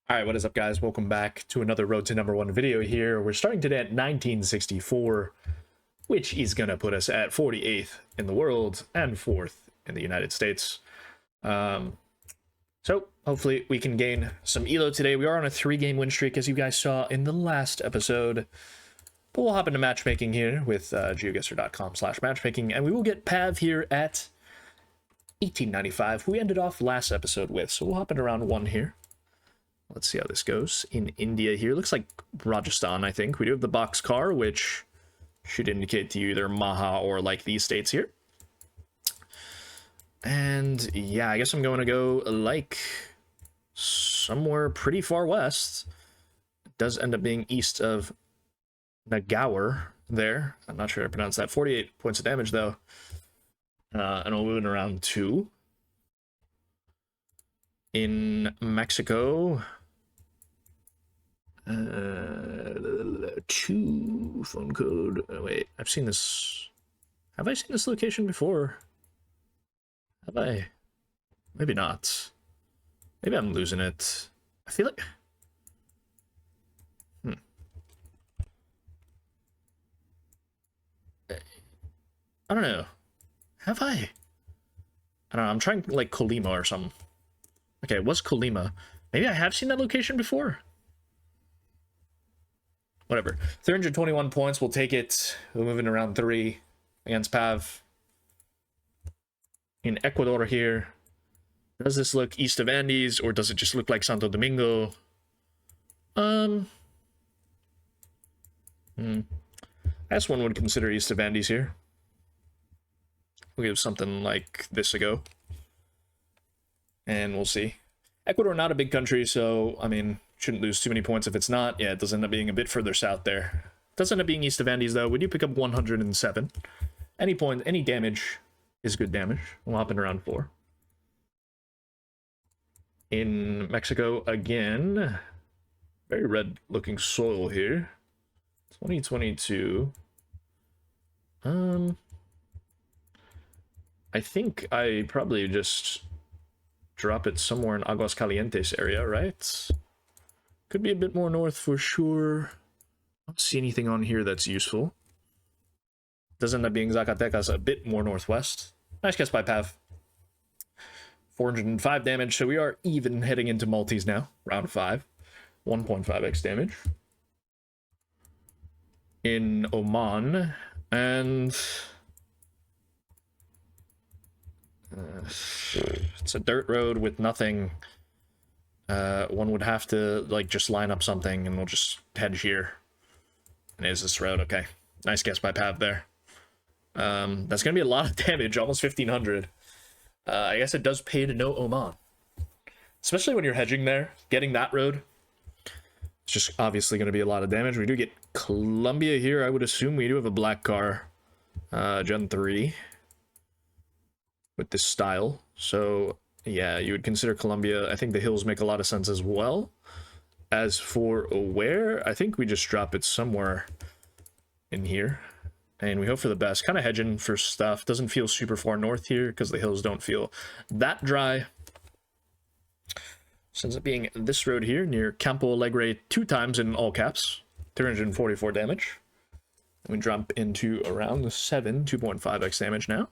All right, what is up, guys? Welcome back to another Road to Number One video here. We're starting today at 1964, which is going to put us at 48th in the world and 4th in the United States. So hopefully we can gain some elo today. We are on a 3-game win streak, as you guys saw in the last episode. But we'll hop into matchmaking here with geoguessr.com/matchmaking, and we will get Pav here at 1895, who we ended off last episode with. So we'll hop into round 1 here. Let's see how this goes. In India here, looks like Rajasthan, I think. We do have the box car, which should indicate to you either Maha or like these states here. And yeah, I guess I'm going to go like somewhere pretty far west. It does end up being east of Nagaur there. I'm not sure how to pronounce that. 48 points of damage though. And we'll move in around 2. In Mexico, 2 phone code. Oh, wait, I've seen this. Have I seen this location before? Have I? Maybe not. Maybe I'm losing it. I feel like. I don't know. Have I? I don't know. I'm trying like Colima or something. Okay, it was Colima. Maybe I have seen that location before. Whatever. 321 points. We'll take it. We'll move in around 3 against Pav. In Ecuador here. Does this look east of Andes, or does it just look like Santo Domingo? I guess one would consider east of Andes here. We'll give something like this a go. And we'll see. Ecuador, not a big country, so, I mean, shouldn't lose too many points if it's not. Yeah, it does end up being a bit further south there. It does end up being east of Andes, though. We do pick up 107. Any damage is good damage. We'll hop in around 4. In Mexico, again, very red-looking soil here. 2022. I think I probably just drop it somewhere in Aguascalientes area, right? Could be a bit more north for sure. I don't see anything on here that's useful. Does end up being Zacatecas, a bit more northwest. Nice guess by Pav. 405 damage, so we are even heading into Maltese now. Round 5. 1.5x damage. In Oman, and it's a dirt road with nothing. One would have to like just line up something, and we'll just head here. And is this road? Okay, nice guess by Pav there. That's gonna be a lot of damage, almost 1500. I guess it does pay to know Oman, especially when you're hedging there. Getting that road, it's just obviously going to be a lot of damage. We do get Colombia here. I would assume we do have a black car, Gen 3, with this style. So, yeah, you would consider Colombia. I think the hills make a lot of sense as well. As for where, I think we just drop it somewhere in here. And we hope for the best. Kind of hedging for stuff. Doesn't feel super far north here because the hills don't feel that dry. So ends up being this road here near Campo Alegre 2 times in all caps. 344 damage. And we drop into around 7, 2.5x damage now.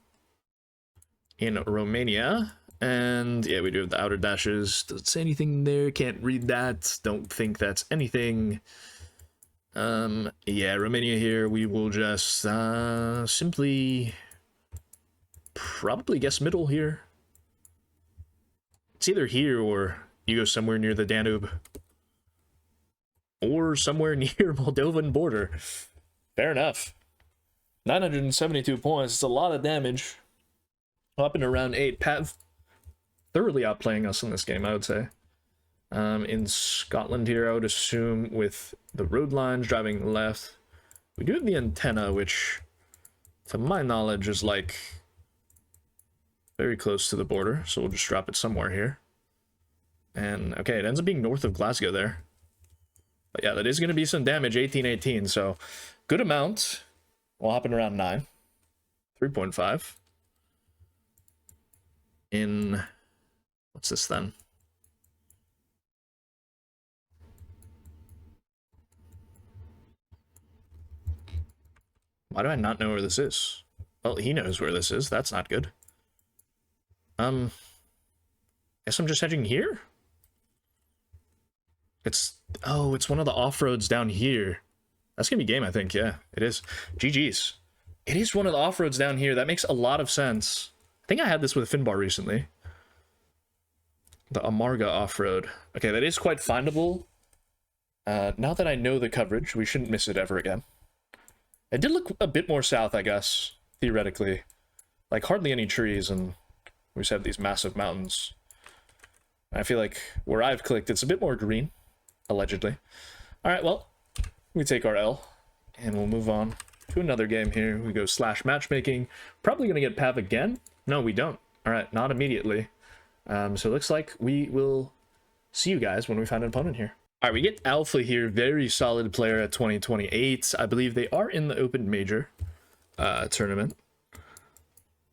In Romania. And yeah, we do have the outer dashes. Doesn't say anything there. Can't read that. Don't think that's anything. Yeah, Romania here, we will just simply probably guess middle here. It's either here or you go somewhere near the Danube or somewhere near Moldovan border. Fair enough. 972 points. It's a lot of damage. Up and around 8. Pav thoroughly outplaying us in this game, I would say. In Scotland here, I would assume with the road lines driving left. We do have the antenna, which, to my knowledge, is like very close to the border. So we'll just drop it somewhere here. And, okay, it ends up being north of Glasgow there. But yeah, that is going to be some damage, 1818. So good amount. We'll hop in around 9. 3.5. In, what's this then? Why do I not know where this is? Well, he knows where this is. That's not good. Guess I'm just hedging here? Oh, it's one of the off-roads down here. That's gonna be game, I think. Yeah, it is. GG's. It is one of the off-roads down here. That makes a lot of sense. I think I had this with Finbar recently. The Amarga off-road. Okay, that is quite findable. Now that I know the coverage, we shouldn't miss it ever again. It did look a bit more south, I guess, theoretically. Like, hardly any trees, and we just have these massive mountains. I feel like where I've clicked, it's a bit more green, allegedly. Alright, well, we take our L, and we'll move on to another game here. We go / matchmaking. Probably going to get Pav again. No, we don't. Alright, not immediately. So it looks like we will see you guys when we find an opponent here. All right, we get ALFA here. Very solid player at 2028. I believe they are in the Open Major tournament.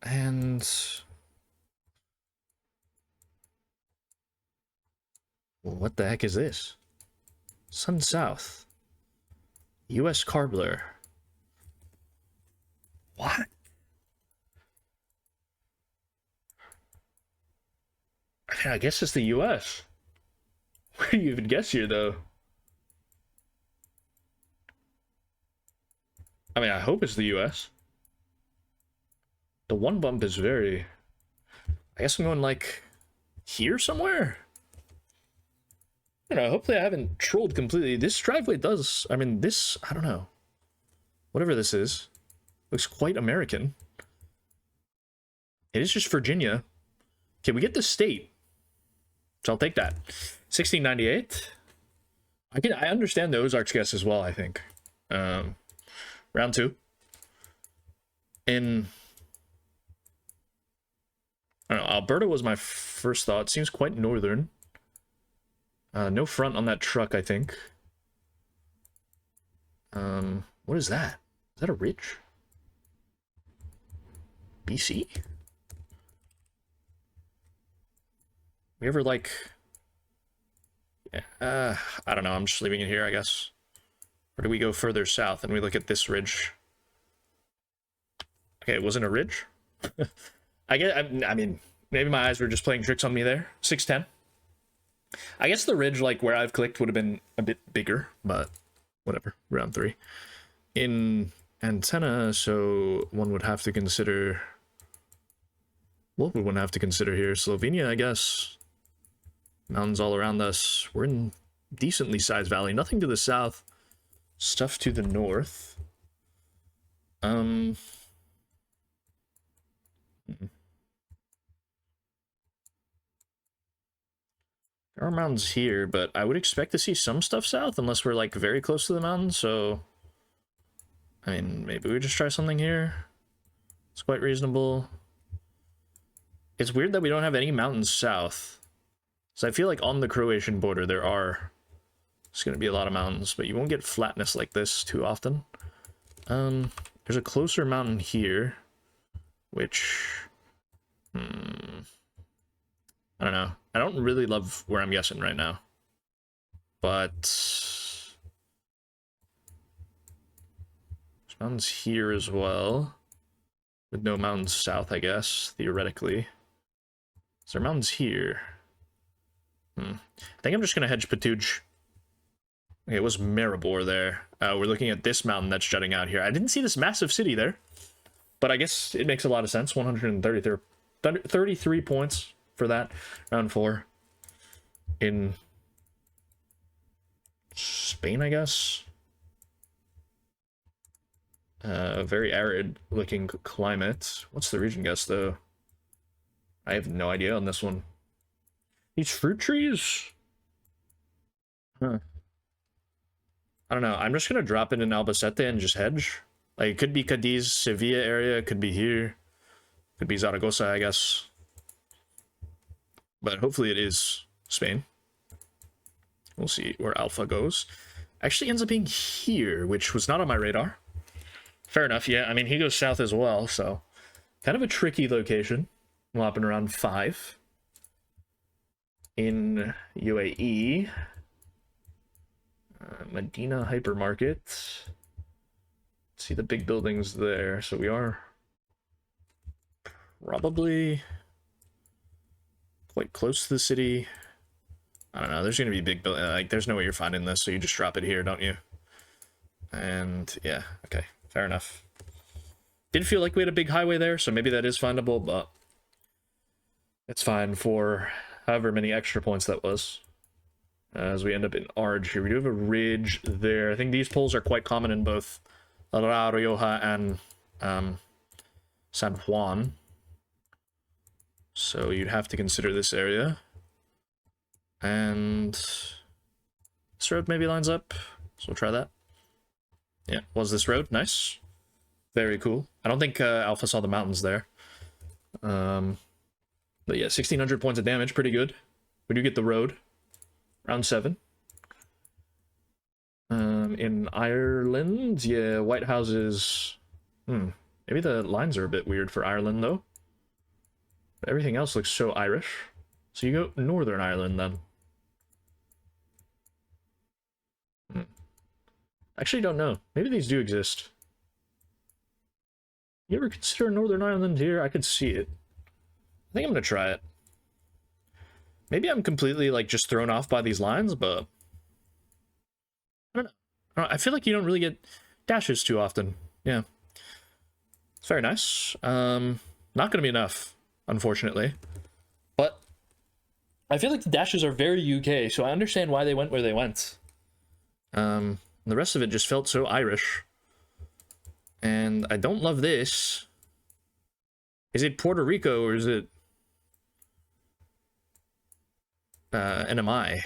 And what the heck is this? Sun South. US Carbler. What? I guess it's the US. Where do you even guess here, though? I mean, I hope it's the US. The one bump is very... I guess I'm going, like, here somewhere? I don't know, hopefully I haven't trolled completely. This driveway does... I mean, this... I don't know. Whatever this is. Looks quite American. It is just Virginia. Okay, we get the state. So I'll take that. 1698. I understand the Ozarks guess as well, I think. Round 2. In... I don't know, Alberta was my first thought. Seems quite northern. No front on that truck, I think. What is that? Is that a ridge? BC? We ever, like... I don't know, I'm just leaving it here, I guess. Or do we go further south and we look at this ridge? Okay, it wasn't a ridge? I mean, maybe my eyes were just playing tricks on me there. 610. I guess the ridge, like, where I've clicked would have been a bit bigger, but whatever. Round 3. In antenna, so one would have to consider... What would one have to consider here? Slovenia, I guess. Mountains all around us. We're in decently sized valley. Nothing to the south. Stuff to the north. There are mountains here, but I would expect to see some stuff south unless we're, like, very close to the mountains, so... I mean, maybe we just try something here. It's quite reasonable. It's weird that we don't have any mountains south. So I feel like on the Croatian border there are... There's going to be a lot of mountains, but you won't get flatness like this too often. There's a closer mountain here, which... I don't know. I don't really love where I'm guessing right now. But... There's mountains here as well. With no mountains south, I guess, theoretically. Is there mountains here? I think I'm just going to hedge Patouj. Okay, it was Maribor there. We're looking at this mountain that's jutting out here. I didn't see this massive city there. But I guess it makes a lot of sense. 133 points for that. Round 4. In Spain, I guess. Very arid looking climate. What's the region guess, though? I have no idea on this one. These fruit trees? Huh. I don't know. I'm just gonna drop it in Albacete and just hedge. Like, it could be Cadiz, Sevilla area. It could be here. Could be Zaragoza, I guess. But hopefully it is Spain. We'll see where ALFA goes. Actually ends up being here, which was not on my radar. Fair enough, yeah. I mean, he goes south as well, so... Kind of a tricky location. Lopping around 5. In UAE. Medina Hypermarket. See the big buildings there, so we are probably quite close to the city. I don't know, there's gonna be big buildings, like, there's no way you're finding this, so you just drop it here, don't you? And, yeah, okay, fair enough. Didn't feel like we had a big highway there, so maybe that is findable, but it's fine for however many extra points that was. As we end up in Arge here, we do have a ridge there. I think these poles are quite common in both La Rioja and San Juan. So you'd have to consider this area. And this road maybe lines up, so we'll try that. Yeah, was this road? Nice. Very cool. I don't think Alpha saw the mountains there. But yeah, 1600 points of damage, pretty good. We do get the road. Round 7. In Ireland, yeah, White Houses. Maybe the lines are a bit weird for Ireland, though. But everything else looks so Irish. So you go Northern Ireland, then. Actually, don't know. Maybe these do exist. You ever consider Northern Ireland here? I could see it. I think I'm gonna try it. Maybe I'm completely, like, just thrown off by these lines, but I don't know. I feel like you don't really get dashes too often. Yeah. It's very nice. Not gonna be enough, unfortunately. But I feel like the dashes are very UK, so I understand why they went where they went. The rest of it just felt so Irish. And I don't love this. Is it Puerto Rico or is it NMI?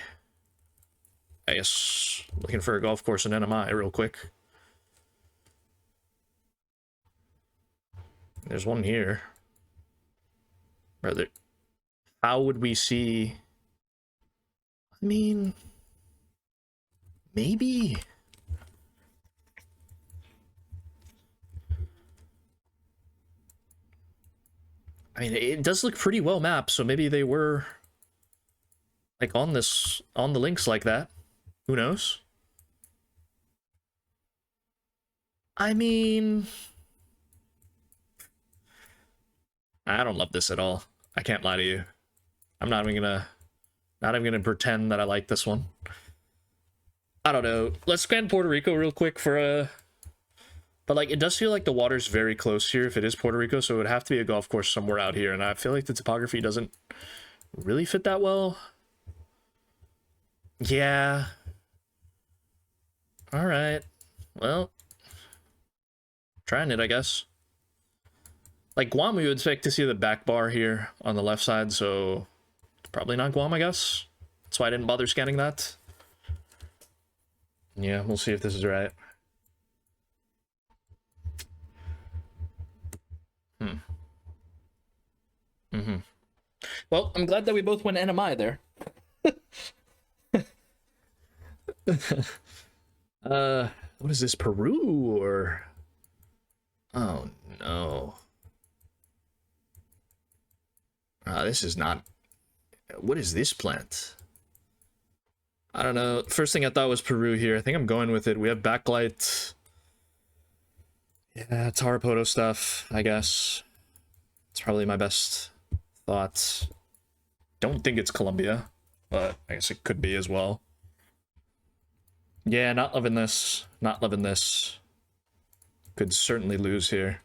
I guess looking for a golf course in NMI real quick. There's one here. Rather, how would we see? I mean, maybe. I mean, it does look pretty well mapped, so maybe they were like on the links like that. Who knows? I mean, I don't love this at all. I can't lie to you. I'm not even gonna pretend that I like this one. I don't know. Let's scan Puerto Rico real quick for a. But, like, it does feel like the water's very close here if it is Puerto Rico, so it would have to be a golf course somewhere out here, and I feel like the topography doesn't really fit that well. Yeah. Alright. Well. Trying it, I guess. Like, Guam, we would expect to see the back bar here on the left side, so probably not Guam, I guess. That's why I didn't bother scanning that. Yeah, we'll see if this is right. Well, I'm glad that we both went NMI there. What is this, Peru or? Oh no. This is not. What is this plant? I don't know. First thing I thought was Peru here. I think I'm going with it. We have backlight. Yeah, Tarapoto stuff, I guess. It's probably my best thoughts. Don't think it's Colombia, but I guess it could be as well. Yeah, not loving this. Not loving this. Could certainly lose here.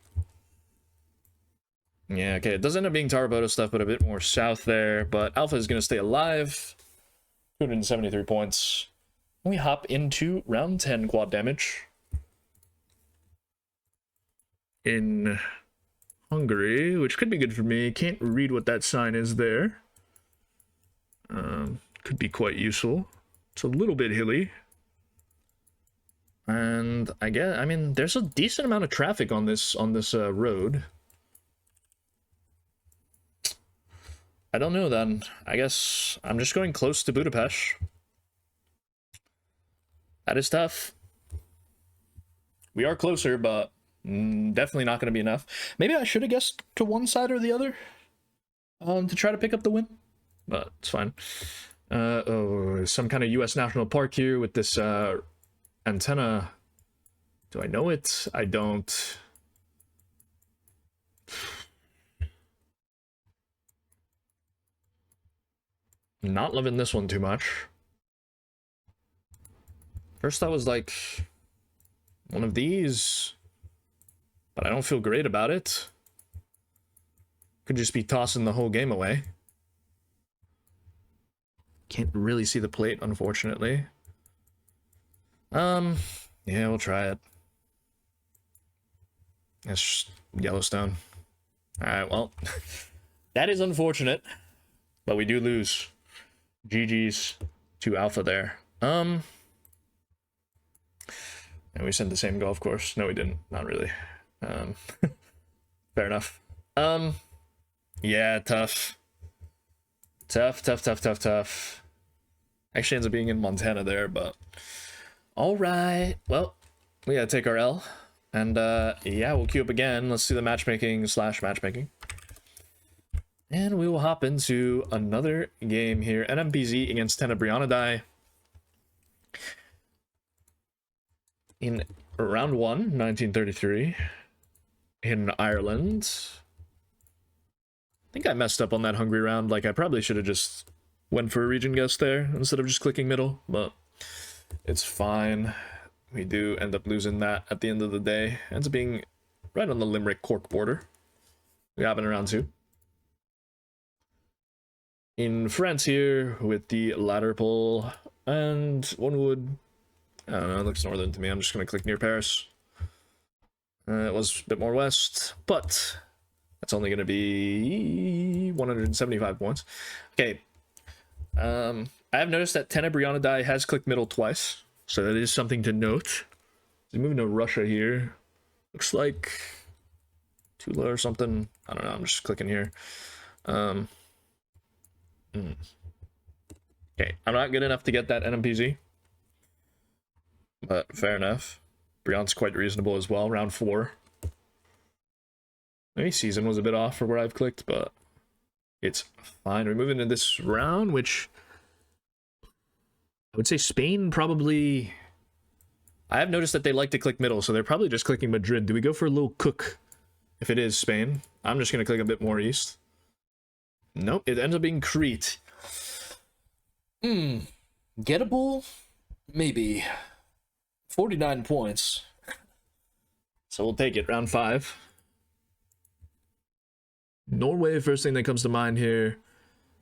Yeah, okay, it does end up being Tarapoto stuff, but a bit more south there. But Alpha is going to stay alive. 273 points. We hop into round 10 quad damage. In Hungary, which could be good for me. Can't read what that sign is there. Could be quite useful. It's a little bit hilly. And I mean, there's a decent amount of traffic on this road. I don't know then. I guess I'm just going close to Budapest. That is tough. We are closer, but definitely not going to be enough. Maybe I should have guessed to one side or the other to try to pick up the win, but it's fine. Oh, some kind of U.S. national park here with this antenna Do I know it? I don't. Not loving this one too much. First I was like, one of these, but I don't feel great about it. Could just be tossing the whole game away. Can't really see the plate, unfortunately. Yeah, we'll try it. It's just Yellowstone. Alright, well, that is unfortunate, but we do lose. GG's to Alpha there. And we sent the same golf course. No, we didn't. Not really. Fair enough. Yeah, tough. Tough. Actually ends up being in Montana there, but alright. Well, we gotta take our L. And yeah, we'll queue up again. Let's do the matchmaking. And we will hop into another game here. NMPZ against Tenebrionidae. In round 1, 1933. In Ireland. I think I messed up on that hungry round. Like, I probably should have just went for a region guess there instead of just clicking middle, but it's fine. We do end up losing that at the end of the day. Ends up being right on the Limerick-Cork border. We have it in round 2. In France here with the ladder pull, and one would, I don't know, it looks northern to me. I'm just going to click near Paris. It was a bit more west, but that's only going to be 175 points. Okay. I have noticed that Tenebrionidae has clicked middle twice, so that is something to note. He's moving to Russia here. Looks like Tula or something. I don't know. I'm just clicking here. Okay, I'm not good enough to get that NMPZ, but fair enough. Brion's quite reasonable as well. Round 4. Maybe season was a bit off for where I've clicked, but it's fine. We move into this round, which I would say Spain probably... I have noticed that they like to click middle, so they're probably just clicking Madrid. Do we go for a little cook if it is Spain? I'm just going to click a bit more east. Nope, it ends up being Crete. Gettable? Maybe. 49 points. So we'll take it. Round 5. Norway, first thing that comes to mind here.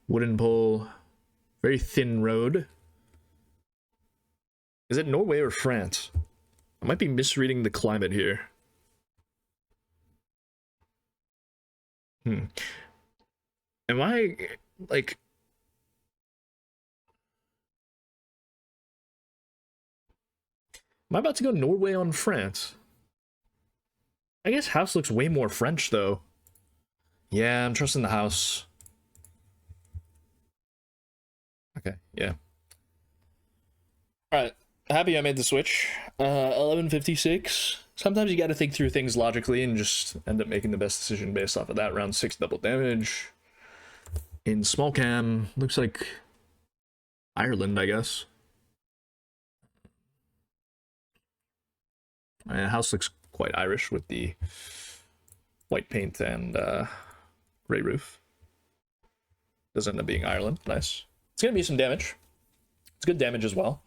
Wooden pole. Very thin road. Is it Norway or France? I might be misreading the climate here. Am I, like... Am I about to go Norway on France? I guess house looks way more French, though. Yeah, I'm trusting the house. Okay, yeah. Alright, happy I made the switch. 1156. Sometimes you gotta think through things logically and just end up making the best decision based off of that. Round 6 double damage. In small cam, looks like Ireland, I guess. House looks quite Irish with the white paint and gray roof. Does end up being Ireland. Nice. It's gonna be some damage. It's good damage as well.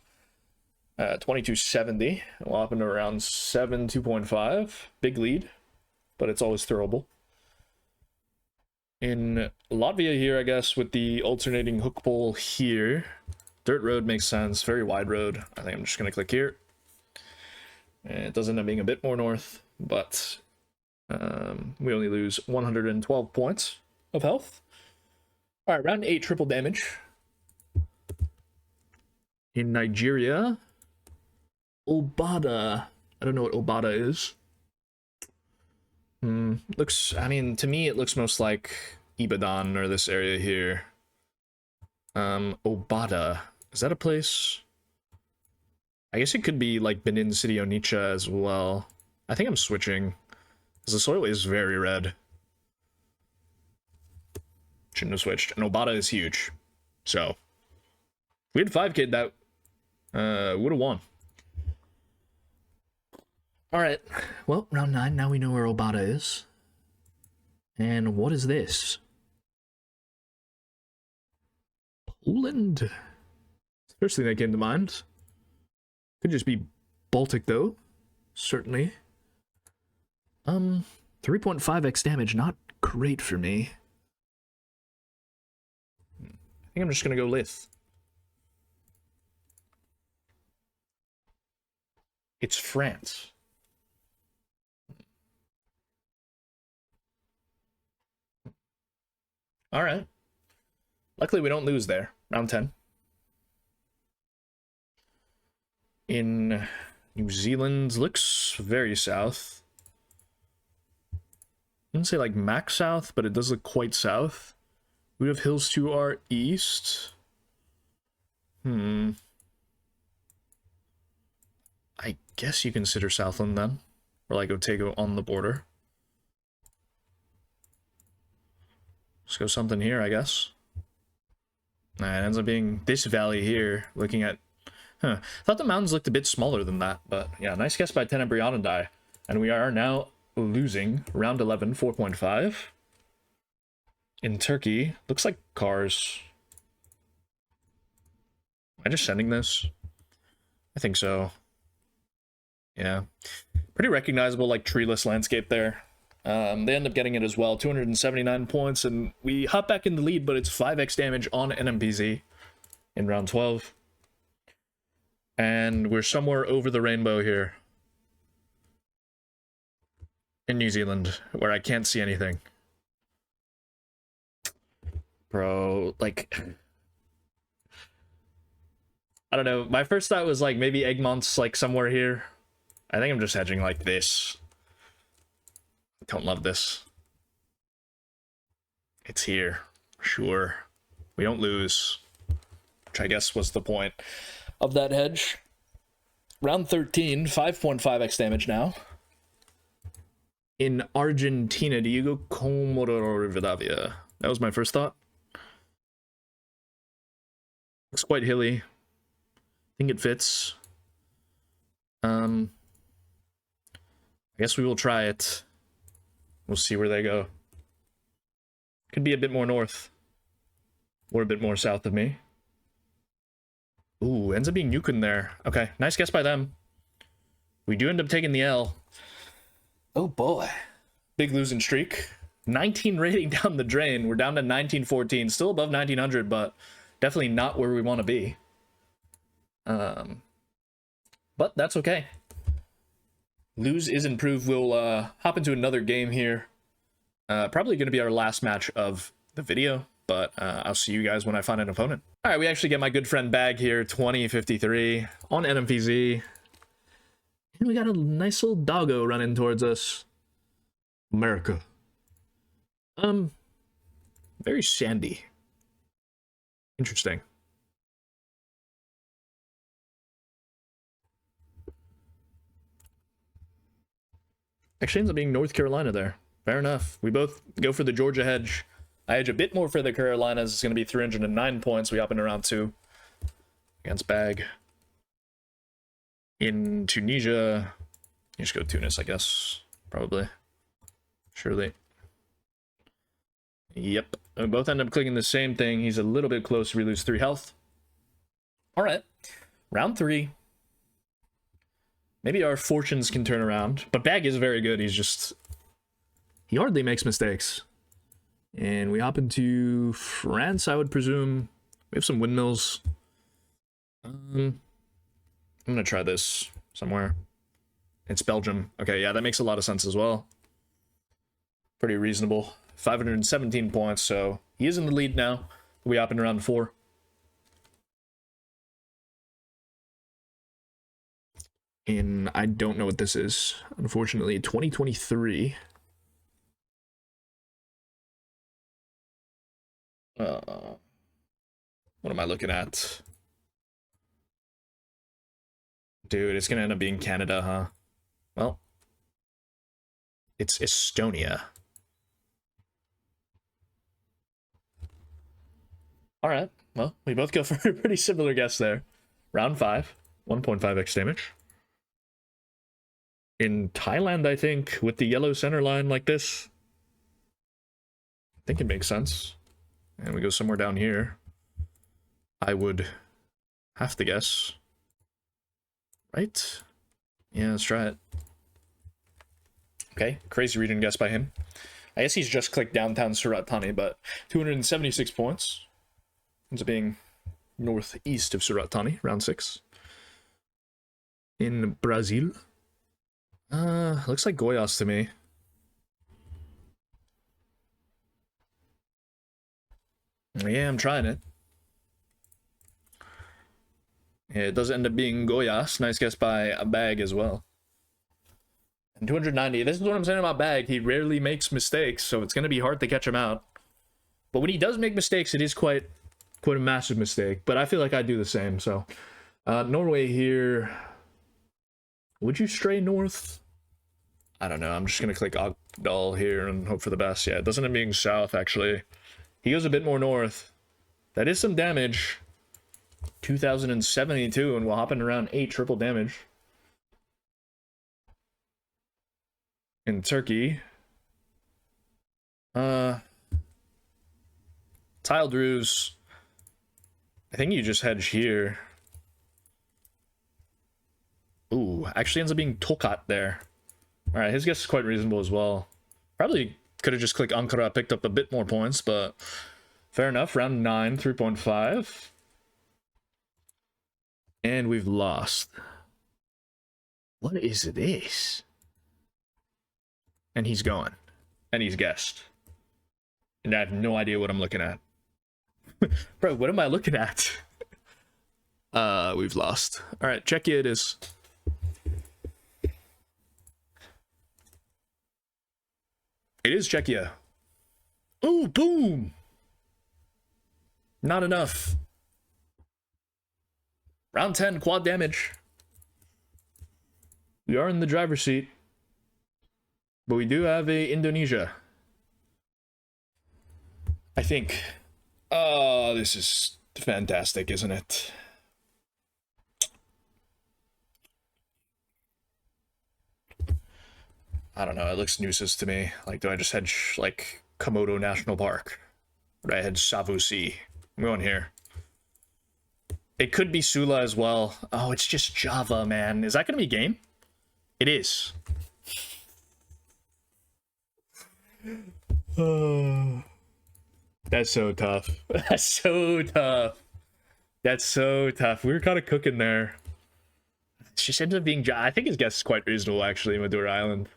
2270. We'll hop into around 7, 2.5. Big lead, but it's always throwable. In Latvia here, I guess, with the alternating hook pole here. Dirt road makes sense. Very wide road. I think I'm just gonna click here. It does end up being a bit more north, but we only lose 112 points of health. All right, round 8, triple damage. In Nigeria, Obada. I don't know what Obada is. Looks, I mean, to me, it looks most like Ibadan or this area here. Obada. Is that a place? I guess it could be like Benin City Onitsha as well. I think I'm switching, because the soil is very red. Shouldn't have switched. And Obada is huge. So, if we had 5 kid, that would have won. Alright, well, round 9, now we know where Obata is. And what is this? Poland? First thing that came to mind. Could just be Baltic, though. Certainly. 3.5x damage, not great for me. I think I'm just gonna go Lith. It's France. Alright. Luckily we don't lose there. Round 10. In New Zealand, looks very south. I wouldn't say like max south, but it does look quite south. We have hills to our east. I guess you consider Southland then. Or like Otago on the border. Let's go something here, I guess. Nah, it ends up being this valley here, looking at... Huh. Thought the mountains looked a bit smaller than that, but yeah, nice guess by Tenebrionidae. And we are now losing round 11, 4.5. In Turkey, looks like cars. Am I just sending this? I think so. Yeah. Pretty recognizable, like, treeless landscape there. They end up getting it as well, 279 points, and we hop back in the lead, but it's 5x damage on NMPZ in round 12. And we're somewhere over the rainbow here. In New Zealand, where I can't see anything. Bro, like... I don't know, my first thought was like maybe Egmont's like somewhere here. I think I'm just hedging like this. Don't love this. It's here. Sure. We don't lose. Which I guess was the point of that hedge. Round 13, 5.5x damage now. In Argentina, do you go Comodoro Rivadavia? That was my first thought. Looks quite hilly. I think it fits. I guess we will try it. We'll see where they go. Could be a bit more north. Or a bit more south of me. Ooh, ends up being Yukon there. Okay, nice guess by them. We do end up taking the L. Oh boy. Big losing streak. 19 rating down the drain. We're down to 1914. Still above 1900, but definitely not where we want to be. But that's okay. Lose is improved. We'll hop into another game here. Probably going to be our last match of the video, but I'll see you guys when I find an opponent. All right, we actually get my good friend Bag here, 2053 on NMPZ. And we got a nice little doggo running towards us. America. Very sandy. Interesting. Actually ends up being North Carolina there. Fair enough. We both go for the Georgia hedge. I hedge a bit more for the Carolinas. It's going to be 309 points. We hop into round 2 against Bag. In Tunisia, you just go Tunis, I guess. Probably. Surely. Yep. We both end up clicking the same thing. He's a little bit closer. We lose 3 health. All right. Round 3. Maybe our fortunes can turn around. But Bag is very good. He's just... He hardly makes mistakes. And we hop into France, I would presume. We have some windmills. I'm going to try this somewhere. It's Belgium. Okay, yeah, that makes a lot of sense as well. Pretty reasonable. 517 points, so he is in the lead now. We hop into round 4. And I don't know what this is. Unfortunately, 2023. What am I looking at? Dude, it's gonna end up being Canada, huh? Well, it's Estonia. Alright, well, we both go for a pretty similar guess there. Round 5, 1.5x damage. in Thailand, I think, with the yellow center line like this. I think it makes sense. And we go somewhere down here. I would have to guess. Right? Yeah, let's try it. Okay, crazy region guess by him. I guess he's just clicked downtown Surat Thani, but 276 points. Ends up being northeast of Surat Thani, round 6. In Brazil. Looks like Goiás to me. Yeah, I'm trying it. Yeah, it does end up being Goiás. Nice guess by a Bag as well. And 290. This is what I'm saying about Bag. He rarely makes mistakes, so it's going to be hard to catch him out. But when he does make mistakes, it is quite a massive mistake. But I feel like I do the same. So Norway here. Would you stray north? I don't know. I'm just going to click Ogdal here and hope for the best. Yeah, it doesn't end up being south, actually. He goes a bit more north. That is some damage. 2072, and we'll hop in around 8 triple damage. In Turkey. Tile Drews. I think you just hedge here. Ooh, actually ends up being Tokat there. Alright, his guess is quite reasonable as well. Probably could have just clicked Ankara, picked up a bit more points, but fair enough. Round 9, 3.5. And we've lost. What is this? And he's gone. And he's guessed. And I have no idea what I'm looking at. Bro, what am I looking at? We've lost. Alright, Czechia it is. It is Czechia. Oh, boom! Not enough. Round 10, quad damage. We are in the driver's seat. But we do have a Indonesia. I think. Oh, this is fantastic, isn't it? I don't know, it looks nuisance to me. Like, do I just head, like, Komodo National Park? Or do I head Savusi? I'm going here. It could be Sula as well. Oh, it's just Java, man. Is that going to be game? It is. Oh, that's so tough. That's so tough. That's so tough. We were kind of cooking there. It just ended up being... I think his guess is quite reasonable, actually, Madura Island.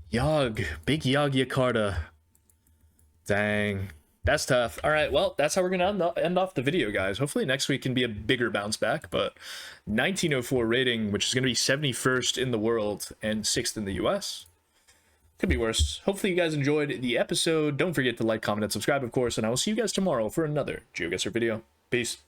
Yog. Big Yog Yakarta. Dang. That's tough. All right, well, that's how we're going to end off the video, guys. Hopefully next week can be a bigger bounce back, but 1904 rating, which is going to be 71st in the world and 6th in the US. Could be worse. Hopefully you guys enjoyed the episode. Don't forget to like, comment, and subscribe, of course, and I will see you guys tomorrow for another GeoGuessr video. Peace.